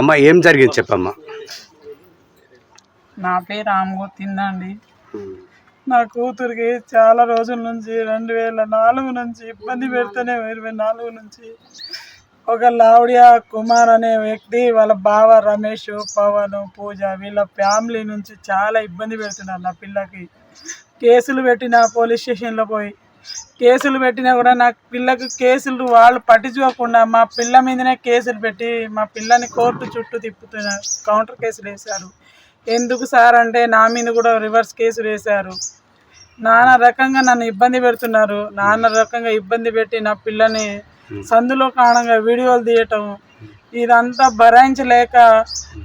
అమ్మ ఏం జరిగింది చెప్పమ్మా. నా పేరు రామగోతిందండి. నా కూతురికి చాలా రోజుల నుంచి 2004 నుంచి ఇబ్బంది పెడితేనే 24 నుంచి ఒక లావుడియా కుమార్ అనే వ్యక్తి వాళ్ళ బావ రమేష్, పవన్, పూజ వీళ్ళ ఫ్యామిలీ నుంచి చాలా ఇబ్బంది పెడుతున్నారు. నా పిల్లకి కేసులు పెట్టిన పోలీస్ స్టేషన్లో పోయి కేసులు పెట్టినా కూడా నా పిల్లకు కేసులు వాళ్ళు పట్టించుకోకుండా మా పిల్ల మీదనే కేసులు పెట్టి మా పిల్లని కోర్టు చుట్టూ తిప్పుతున్నారు. కౌంటర్ కేసులు వేశారు. ఎందుకు సార్ అంటే నా మీద కూడా రివర్స్ కేసులు వేశారు. నానా రకంగా నన్ను ఇబ్బంది పెడుతున్నారు. నానా రకంగా ఇబ్బంది పెట్టి నా పిల్లని సందులో కారణంగా వీడియోలు తీయటం ఇదంతా భరాయించలేక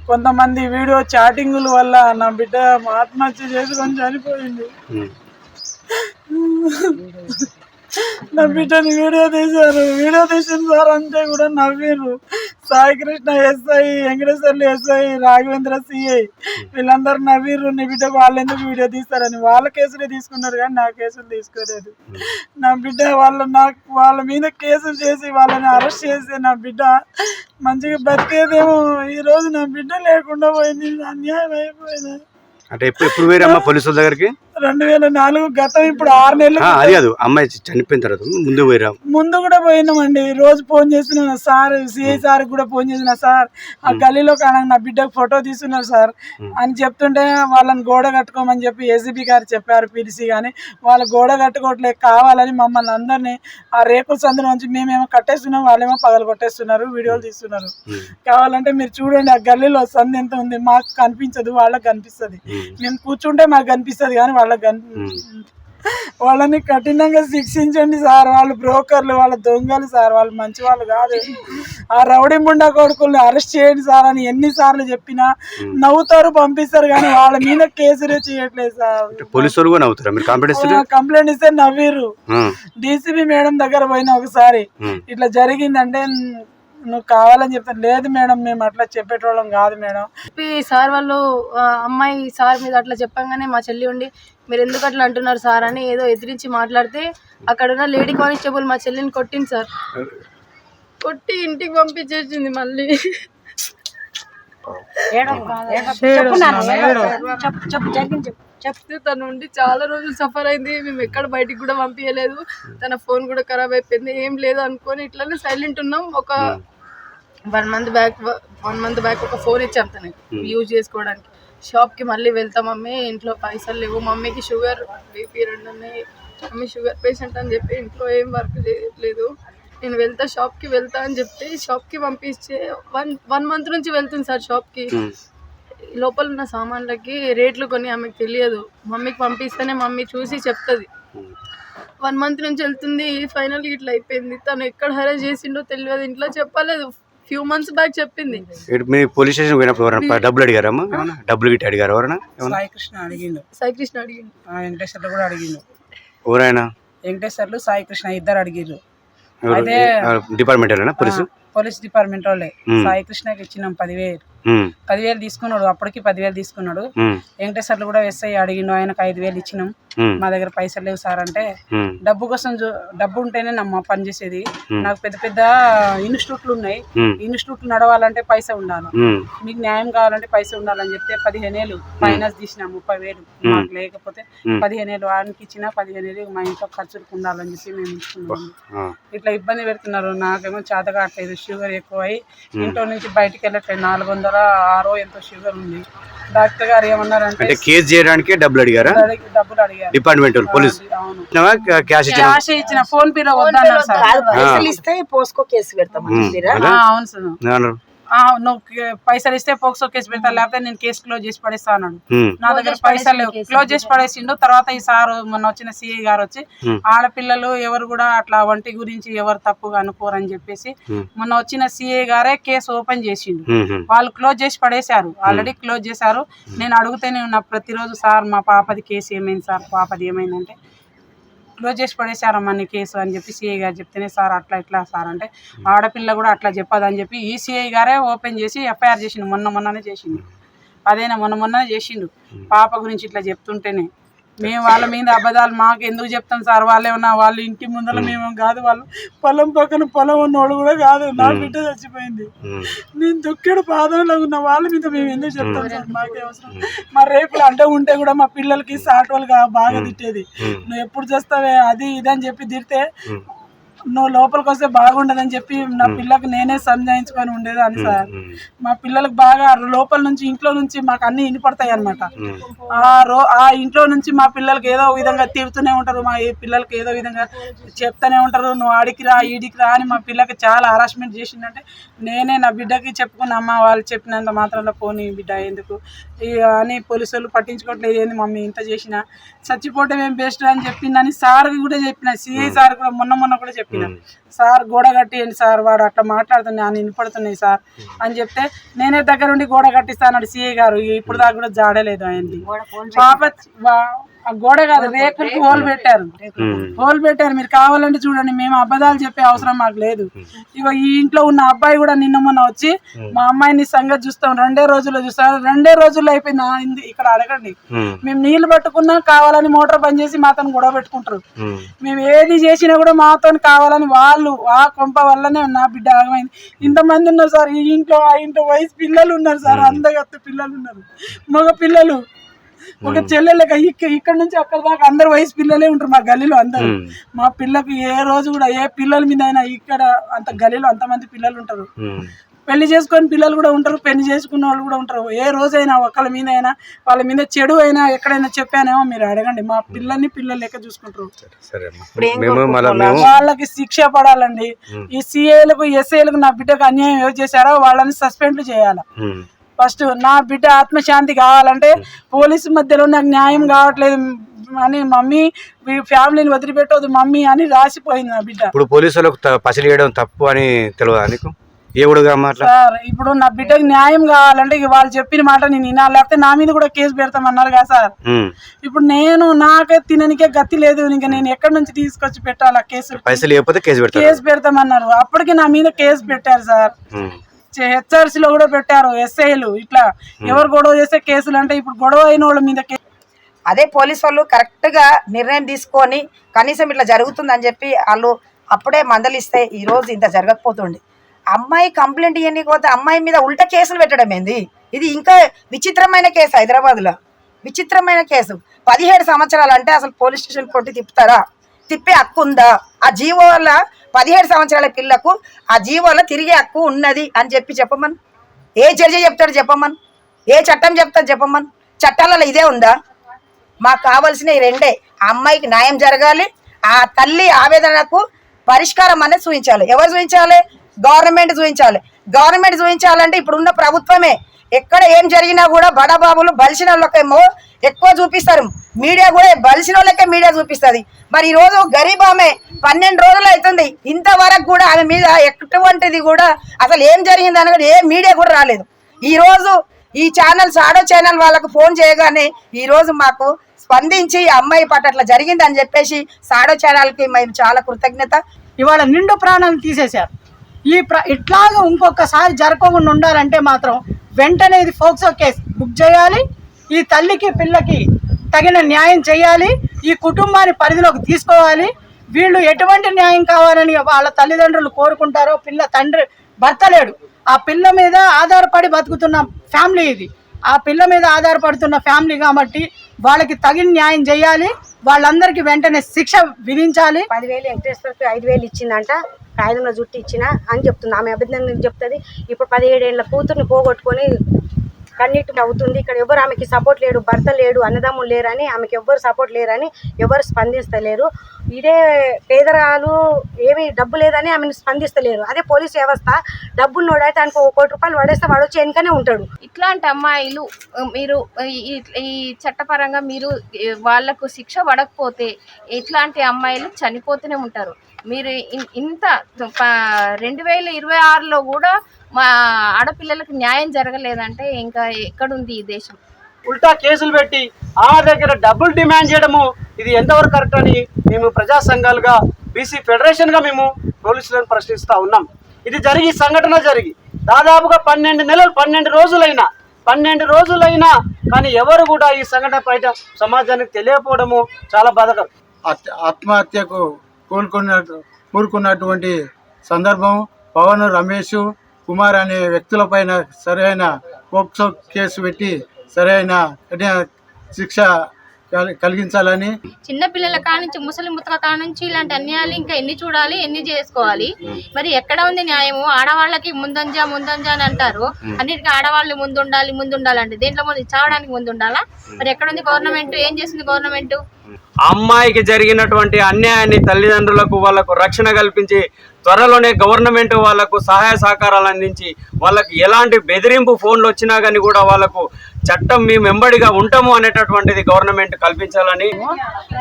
కొంతమంది వీడియో చాటింగుల వల్ల నా బిడ్డ ఆత్మహత్య చేసుకొని చనిపోయింది. నా బిడ్డని వీడియో తీసిన సార్ అంటే కూడా నవ్విర్రు. Saikrishna SI, Venkateswarlu SI, Raghavendra CI వీళ్ళందరూ నవ్విర్రు. నీ బిడ్డకు వాళ్ళు ఎందుకు వీడియో తీస్తారని. వాళ్ళ కేసులే తీసుకున్నారు కానీ నా కేసులు తీసుకోలేదు. నా బిడ్డ వాళ్ళ మీద కేసులు చేసి వాళ్ళని అరెస్ట్ చేసి నా బిడ్డ మంచిగా బతికేదేమో. ఈరోజు నా బిడ్డ లేకుండా పోయింది. అన్యాయం అయిపోయింది. అంటే ఎప్పుడు వేరమ్మా పోలీసుల దగ్గరికి? 2004 గతం ఇప్పుడు 6 నెలలు. అది కాదు, అమ్మాయి చనిపోయిన తర్వాత ముందు పోయిరా? ముందు కూడా పోయినామండి. రోజు ఫోన్ చేసిన సార్, సిఐ సార్ కూడా ఫోన్ చేసిన సార్ ఆ గల్లీలో కానీ నా బిడ్డకు ఫోటో తీస్తున్నారు సార్ అని చెప్తుంటే వాళ్ళని గోడ కట్టుకోమని చెప్పి ఏసీబీ గారు చెప్పారు పిలిచి. కానీ వాళ్ళ గోడ కట్టుకోవట్లేదు కావాలని మమ్మల్ని అందరినీ ఆ రేకుల సందులో నుంచి మేమేమో కట్టేస్తున్నాం, వాళ్ళేమో పగలు కొట్టేస్తున్నారు, వీడియోలు తీస్తున్నారు. కావాలంటే మీరు చూడండి ఆ గల్లీలో సందు ఎంత ఉంది. మాకు కనిపించదు, వాళ్ళకి కనిపిస్తుంది. మేము కూర్చుంటే మాకు కనిపిస్తుంది కానీ వాళ్ళని కఠినంగా శిక్షించండి సార్. వాళ్ళు బ్రోకర్లు, వాళ్ళ దొంగలు సార్, వాళ్ళు మంచి వాళ్ళు కాదు. ఆ రౌడీ ముండా కొడుకుల్ని అరెస్ట్ చేయండి సార్ అని ఎన్నిసార్లు చెప్పినా నవ్వుతారు, పంపిస్తారు కానీ వాళ్ళ మీద కేసులే చేయట్లేదు సార్. పోలీసులు కూడా నవ్వుతారు. మీరు కంప్లైంట్ ఇస్తే నవ్విర్రు. డీసీపీ మేడం దగ్గర పోయిన ఒకసారి ఇట్లా జరిగిందంటే నువ్వు కావాలని చెప్తాను. లేదు మేడం మేము అట్లా చెప్పేటోళ్ళం కాదు మేడం. సార్ వాళ్ళు అమ్మాయి సార్ మీద అట్లా చెప్పంగానే మా చెల్లి ఉండి మీరు ఎందుకు అట్లా అంటున్నారు సార్ అని ఏదో ఎదిరించి మాట్లాడితే అక్కడ ఉన్న లేడీ కానిస్టేబుల్ మా చెల్లిని కొట్టింది సార్. కొట్టి ఇంటికి పంపించేసింది. మళ్ళీ చెప్తే తను ఉండి చాలా రోజులు సఫర్ అయింది. మేము ఎక్కడ బయటికి కూడా పంపించలేదు. తన ఫోన్ కూడా ఖరాబ్ అయిపోయింది. ఏం లేదు అనుకొని ఇట్లానే సైలెంట్ ఉన్నాం. ఒక 1 మంత్ బ్యాక్ ఒక ఫోన్ ఇచ్చాం తనకి యూజ్ చేసుకోవడానికి. షాప్కి మళ్ళీ వెళ్తాం మమ్మీ, ఇంట్లో పైసలు లేవు, మమ్మీకి షుగర్ బీపీ 2 ఉన్నాయి, మమ్మీ షుగర్ పేషెంట్ అని చెప్పి ఇంట్లో ఏం వర్క్ చేయట్లేదు, నేను షాప్కి వెళ్తా అని చెప్తే షాప్కి పంపించే 1 మంత్ నుంచి వెళ్తుంది సార్ షాప్కి. లోపల ఉన్న సామాన్లకి రేట్లు కొన్ని ఆమెకు తెలియదు. మమ్మీకి పంపిస్తేనే మమ్మీ చూసి చెప్తుంది. 1 మంత్ నుంచి వెళ్తుంది. ఫైనల్గా ఇట్లా అయిపోయింది. తను ఎక్కడ హెరాస్ చేసిండో తెలియదు. ఇంట్లో చెప్పలేదు. ఫ్యూ మంత్స్ బ్యాక్ చెప్పింది. పోలీస్ స్టేషన్ పోయినప్పుడు డబ్బులు అడిగారమ్మా? డబ్బులు గిట్టి అడిగారు ఎవరైనా? సాయికృష్ణ అడిగిండు. వెంకటేశ్వర్లు కూడా అడిగిండు. ఎవరైనా? వెంకటేశ్వర్లు, సాయికృష్ణ ఇద్దరు అడిగిర్రు. డిపార్ట్మెంట్ పోలీస్ డిపార్ట్మెంట్ వాళ్ళే. సాయికృష్ణకి ఇచ్చినాం 10,000 తీసుకున్నాడు. అప్పటికి 10,000 తీసుకున్నాడు. వెంకటేశ్వర్లు కూడా ఎస్ఐ అడిగిండు. ఆయనకు 5,000 ఇచ్చినాం. మా దగ్గర పైసలు లేవు సార్ అంటే డబ్బు కోసం డబ్బు ఉంటేనే నమ్మ పని చేసేది. నాకు పెద్ద పెద్ద ఇన్స్టిట్యూట్లు ఉన్నాయి. ఇన్స్టిట్యూట్లు నడవాలంటే పైసా ఉండాలి, మీకు న్యాయం కావాలంటే పైసా ఉండాలని చెప్తే 15,000 ఫైనాన్స్ తీసిన 30,000 మాకు లేకపోతే 15,000 వానికి ఇచ్చిన 15,000 మా ఇంట్లో ఖర్చులకు ఉండాలని చెప్పి మేము ఉంచుకున్నాము. ఇట్లా ఇబ్బంది పెడుతున్నారు. నాకేమో చేత కావట్లేదు. షుగర్ ఎక్కువై ఇంట్లో నుంచి బయటికి వెళ్ళట్లేదు. 406 ఎంతో షుగర్ ఉంది. డాక్టర్ గారు ఏమన్నారంటే కేసు చేయడానికి డబ్బులు అడిగారు. డిపార్ట్మెంట్ పోలీస్ క్యాష్ ఇచ్చిన ఫోన్ పే లో వద్దన్నారు సార్. ఇస్తే పోస్కో కేసు పెడతాం. అవును సార్, నువ్వు పైసలు ఇస్తే పోక్సో కేసు పెడతా, లేకపోతే నేను కేసు క్లోజ్ చేసి పడేస్తా అన్నాడు. నా దగ్గర పైసలు లేవు. క్లోజ్ చేసి పడేసిండు. తర్వాత ఈ సార్ మొన్న వచ్చిన సిఐ గారు వచ్చి ఆడపిల్లలు ఎవరు కూడా అట్లా వంటి గురించి ఎవరు తప్పుగా అనుకోరని చెప్పేసి మొన్న వచ్చిన సిఐ గారే కేసు ఓపెన్ చేసిండు. వాళ్ళు క్లోజ్ చేసి పడేశారు. ఆల్రెడీ క్లోజ్ చేశారు. నేను అడుగుతూనే ఉన్నా ప్రతిరోజు, సార్ మా పాపది కేసు ఏమైంది సార్, పాపది ఏమైందంటే క్లోజ్ చేసి పడేశారమ్మా నీ కేసు అని చెప్పి సిఐ గారు చెప్తేనే సార్ అట్లా ఇట్లా సార్ అంటే ఆడపిల్ల కూడా అట్లా చెప్పదని చెప్పి ఈ సిఐ గారే ఓపెన్ చేసి ఎఫ్ఐఆర్ చేసిండు. మొన్ననే చేసిండు. అదేనా మొన్ననే చేసిండు. పాప గురించి ఇట్లా చెప్తుంటేనే మేము వాళ్ళ మీద అబద్ధాలు మాకు ఎందుకు చెప్తాం సార్? వాళ్ళే ఉన్నా వాళ్ళ ఇంటి ముందర మేము కాదు, వాళ్ళు పొలం పక్కన పొలం ఉన్నోడు కూడా కాదు. నా బిడ్డ చచ్చిపోయింది, నేను దుఃఖడు పాదంలో ఉన్న వాళ్ళ మీద మేము ఎందుకు చెప్తాం సార్? మాకే అవసరం. మా రేపులు అంటే ఉంటే కూడా మా పిల్లలకి సాటోలుగా బాగా తిట్టేది. నువ్వు ఎప్పుడు చేస్తావే అది ఇది అని చెప్పి తిడితే నువ్వు లోపలికి వస్తే బాగుండదని చెప్పి నా పిల్లకి నేనే సంజాయించుకొని ఉండేదాన్ని సార్. మా పిల్లలకు బాగా లోపల నుంచి ఇంట్లో నుంచి మాకు అన్ని వినపడతాయి అనమాట. ఆ ఇంట్లో నుంచి మా పిల్లలకి ఏదో విధంగా తిడుతూనే ఉంటారు, మా పిల్లలకి ఏదో విధంగా చెప్తూనే ఉంటారు, నువ్వు ఆడికి రా ఈడికి రా అని. మా పిల్లకి చాలా హరాస్మెంట్ చేసిందంటే నేనే నా బిడ్డకి చెప్పుకున్నామ్మా, వాళ్ళు చెప్పినంత మాత్రంలో పోనీ బిడ్డ ఎందుకు అని పోలీసు వాళ్ళు పట్టించుకోవట్లేదు, ఏంది మమ్మీ ఇంత చేసినా చచ్చిపోవటం ఏం బెస్ట్ అని చెప్పిందని సార్కి కూడా చెప్పిన. సిఐ సార్ కూడా మొన్న కూడా చెప్పిన, సార్ గోడ కట్టియండి సార్, వాడు అట్లా మాట్లాడుతున్నాయి అని వినపడుతున్నాయి సార్ అని చెప్తే నేనే దగ్గరుండి గోడ కట్టిస్తాను సిఐ గారు. ఇప్పుడు దాకా కూడా జాడలేదు ఆయనది. పాప ఆ గోడ కాదు రేకులకి హోల్ పెట్టారు. మీరు కావాలంటే చూడండి, మేము అబద్ధాలు చెప్పే అవసరం మాకు లేదు. ఇగో ఈ ఇంట్లో ఉన్న అబ్బాయి కూడా నిన్న మొన్న వచ్చి మా అమ్మాయిని సంగతి చూస్తాం, 2 రోజుల్లో చూస్తాం, 2 రోజుల్లో అయిపోయింది. ఇక్కడ అడగండి, మేము నీళ్లు పట్టుకున్నా కావాలని మోటార్ బంద్ చేసి మాతో గొడవ పెట్టుకుంటారు. మేము ఏది చేసినా కూడా మాతో కావాలని వాళ్ళు ఆ కొంప వల్లనే నా బిడ్డ ఆగమైంది. ఇంతమంది ఉన్నారు సార్ ఈ ఇంట్లో, ఆ ఇంట్లో వయసు పిల్లలు ఉన్నారు సార్, అందగత్త పిల్లలు ఉన్నారు, మగ పిల్లలు. ఒక చెల్లెళ్ళక ఇక్కడ నుంచి అక్కడ దాకా అందరు వయసు పిల్లలే ఉంటారు మా గల్లీలో అందరు. మా పిల్లకు ఏ రోజు కూడా ఏ పిల్లల మీద అయినా ఇక్కడ అంత గల్లీలో అంతమంది పిల్లలు ఉంటారు. పెళ్లి చేసుకొని పిల్లలు కూడా ఉంటారు, పెళ్లి చేసుకున్న వాళ్ళు కూడా ఉంటారు. ఏ రోజైనా ఒకళ్ళ మీద అయినా వాళ్ళ మీద చెడు అయినా ఎక్కడైనా చెప్పానేమో మీరు అడగండి, మా పిల్లల్ని పిల్లలు లెక్క చూసుకుంటారు. వాళ్ళకి శిక్ష పడాలండి. ఈ సిఐలకు ఎస్ఐలకు నా బిడ్డకు అన్యాయం ఎవరు చేశారో వాళ్ళని సస్పెండ్ చేయాలి. ఫస్ట్ నా బిడ్డ ఆత్మశాంతి కావాలంటే పోలీసు మధ్యలో నాకు న్యాయం కావట్లేదు అని మమ్మీ ఫ్యామిలీని వదిలిపెట్టవద్దు మమ్మీ అని రాసిపోయింది నా బిడ్డ. ఇప్పుడు పోలీసులకు పసిలి వేయడం తప్పు అని తెలియదా నీకు? సార్ ఇప్పుడు నా బిడ్డకి న్యాయం కావాలంటే వాళ్ళు చెప్పిన మాట నేను వినాలి, లేకపోతే నా మీద కూడా కేసు పెడతామన్నారు కదా సార్. ఇప్పుడు నాకే తిననికే గతి లేదు, ఇంకా నేను ఎక్కడి నుంచి తీసుకొచ్చి పెట్టాలా కేసు పెడతామన్నారు. అప్పటికి నా మీద కేసు పెట్టారు సార్. హెచ్ఆర్సీ లో కూడా పెట్టారు ఎస్ఐలు. ఇట్లా ఎవరు గొడవ చేస్తే కేసులు అంటే ఇప్పుడు గొడవ అయిన వాళ్ళ మీద అదే పోలీసు వాళ్ళు కరెక్ట్ గా నిర్ణయం తీసుకొని కనీసం ఇట్లా జరుగుతుందని చెప్పి వాళ్ళు అప్పుడే మందలిస్తే ఈ రోజు ఇంత జరగకపోతుండే. అమ్మాయి కంప్లైంట్ ఇవ్వకపోతే అమ్మాయి మీద ఉల్టా కేసులు పెట్టడం ఏంది? ఇది ఇంకా విచిత్రమైన కేసు, హైదరాబాద్ లో విచిత్రమైన కేసు. 17 సంవత్సరాలు అంటే అసలు పోలీస్ స్టేషన్ కొట్టి తిప్పుతారా? తిప్పే హక్కు ఉందా? ఆ జీవో వల్ల 17 సంవత్సరాల పిల్లకు ఆ జీవోలో తిరిగే హక్కు ఉన్నది అని చెప్పమని ఏ జడ్జి చెప్తాడు చెప్పమని, ఏ చట్టం చెప్తాడు చెప్పమని? చట్టాలలో ఇదే ఉందా? మాకు కావాల్సిన ఈ రెండే, ఆ అమ్మాయికి న్యాయం జరగాలి, ఆ తల్లి ఆవేదనకు పరిష్కారం అనేది చూపించాలి. ఎవరు చూపించాలి? గవర్నమెంట్ చూపించాలి. గవర్నమెంట్ చూపించాలంటే ఇప్పుడున్న ప్రభుత్వమే. ఎక్కడ ఏం జరిగినా కూడా బడాబాబులు బలిసిన వాళ్ళకేమో ఎక్కువ చూపిస్తారు, మీడియా కూడా బలిసిన వాళ్ళకే మీడియా చూపిస్తుంది. మరి ఈ రోజు గరీబ్ ఆమె 12 రోజులు అవుతుంది, ఇంతవరకు కూడా ఆమె మీద ఎటువంటిది కూడా అసలు ఏం జరిగింది అని ఏ మీడియా కూడా రాలేదు. ఈ రోజు ఈ ఛానల్ సాడో ఛానల్ వాళ్ళకు ఫోన్ చేయగానే ఈ రోజు మాకు స్పందించి అమ్మాయి పట్ల అట్లా జరిగింది అని చెప్పేసి సాడో ఛానల్కి మేము చాలా కృతజ్ఞత. ఇవాళ నిండు ప్రాణాలు తీసేశారు. ఇట్లాగా ఇంకొకసారి జరగకుండా ఉండాలంటే మాత్రం వెంటనే ఇది ఫోక్సో కేసు బుక్ చేయాలి, ఈ తల్లికి పిల్లకి తగిన న్యాయం చేయాలి, ఈ కుటుంబాన్ని పరిధిలోకి తీసుకోవాలి. వీళ్ళు ఎటువంటి న్యాయం కావాలని వాళ్ళ తల్లిదండ్రులు కోరుకుంటారో, తండ్రి భర్త లేడు, ఆ పిల్ల మీద ఆధారపడి బతుకుతున్న ఫ్యామిలీ ఇది, ఆ పిల్ల మీద ఆధారపడుతున్న ఫ్యామిలీ కాబట్టి వాళ్ళకి తగిన న్యాయం చేయాలి. వాళ్ళందరికీ వెంటనే శిక్ష విధించాలి. 10,000 వెంకటేశ్వరకి 5,000 ఇచ్చిందంట, కాగితంలో జుట్టు ఇచ్చిన అని చెప్తుంది. ఆమె అబద్ధంగా చెప్తుంది. ఇప్పుడు 17 ఏళ్ల కూతుర్ని పోగొట్టుకొని కన్నీటి అవుతుంది. ఇక్కడ ఎవరు ఆమెకి సపోర్ట్ లేడు, భర్త లేడు, అన్నదమ్ములు లేరని, ఆమెకి ఎవ్వరు సపోర్ట్ లేరని ఎవరు స్పందిస్తలేరు. ఇదే పేదరాలు ఏమి డబ్బు లేదని ఆమెను స్పందిస్తలేరు. అదే పోలీస్ వ్యవస్థ డబ్బున్నోడైతే ఆయనకు 1 కోటి రూపాయలు పడేస్తే వాడు వచ్చి వెనుకనే ఉంటాడు. ఇట్లాంటి అమ్మాయిలు మీరు ఈ చట్టపరంగా మీరు వాళ్లకు శిక్ష పడకపోతే ఇట్లాంటి అమ్మాయిలు చనిపోతూనే ఉంటారు. మీరు ఇంత 2026లో కూడా మా ఆడపిల్లలకు న్యాయం జరగలేదంటే ఇంకా ఎక్కడుంది ఈ దేశం? ఉల్టా కేసులు పెట్టి ఆమె దగ్గర డబ్బులు డిమాండ్ చేయడము ఇది ఎంతవరకు కరెక్ట్ అని మేము ప్రజా సంఘాలుగా బీసీ ఫెడరేషన్గా మేము పోలీసులను ప్రశ్నిస్తూ ఉన్నాం. ఇది సంఘటన జరిగి దాదాపుగా 12 నెలలు 12 రోజులైనా 12 రోజులైనా కానీ ఎవరు కూడా ఈ సంఘటన బయట సమాజానికి తెలియకపోవడము చాలా బాధకరం. ఆత్మహత్యకు కూరుకున్నటువంటి సందర్భం పవన్, రమేష్, కుమార్ అనే వ్యక్తులపైన సరైన పోక్సో కేసు పెట్టి సరైన శిక్ష కలిగించాలని. చిన్న పిల్లల కానుంచి ముసలి ముత్తల కానుంచి ఇలాంటి అన్యాయాలు ఇంకా ఎన్ని చూడాలి, ఎన్ని చేసుకోవాలి? మరి ఎక్కడ ఉంది న్యాయము? ఆడవాళ్ళకి ముందంజ అని అంటారు, అన్నిటికీ ఆడవాళ్ళు ముందుండాలంటే దేంట్లో ముందు చావడానికి ముందుండాలా? మరి ఎక్కడ ఉంది గవర్నమెంట్? ఏం చేసింది గవర్నమెంట్? అమ్మాయికి జరిగినటువంటి అన్యాయాన్ని తల్లిదండ్రులకు వాళ్ళకు రక్షణ కల్పించి త్వరలోనే గవర్నమెంట్ వాళ్ళకు సహాయ సహకారాలు అందించి వాళ్ళకి ఎలాంటి బెదిరింపు ఫోన్లు వచ్చినా కానీ కూడా వాళ్ళకు చట్టం మేము వెంబడిగా ఉంటాము అనేటటువంటిది గవర్నమెంట్ కల్పించాలని.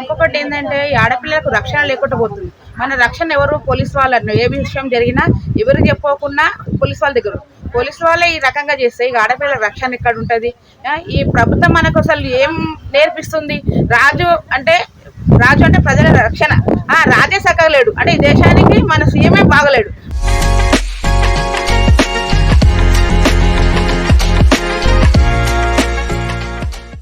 ఇంకొకటి ఏంటంటే ఆడపిల్లలకు రక్షణ లేకుండా పోతుంది. మన రక్షణ ఎవరు? పోలీసు వాళ్ళు. ఏ విషయం జరిగినా ఎవరు చెప్పుకోకుండా పోలీసు వాళ్ళ దగ్గర, పోలీసు వాళ్ళే ఈ రకంగా చేస్తే ఇక ఆడపిల్లల రక్షణ ఎక్కడ ఉంటుంది? ఈ ప్రభుత్వం మనకు అసలు ఏం నేర్పిస్తుంది? రాజు అంటే ప్రజల రక్షణ. రాజే సక్కలేడు అంటే ఈ దేశానికి మన సీఎమే బాగలేడు.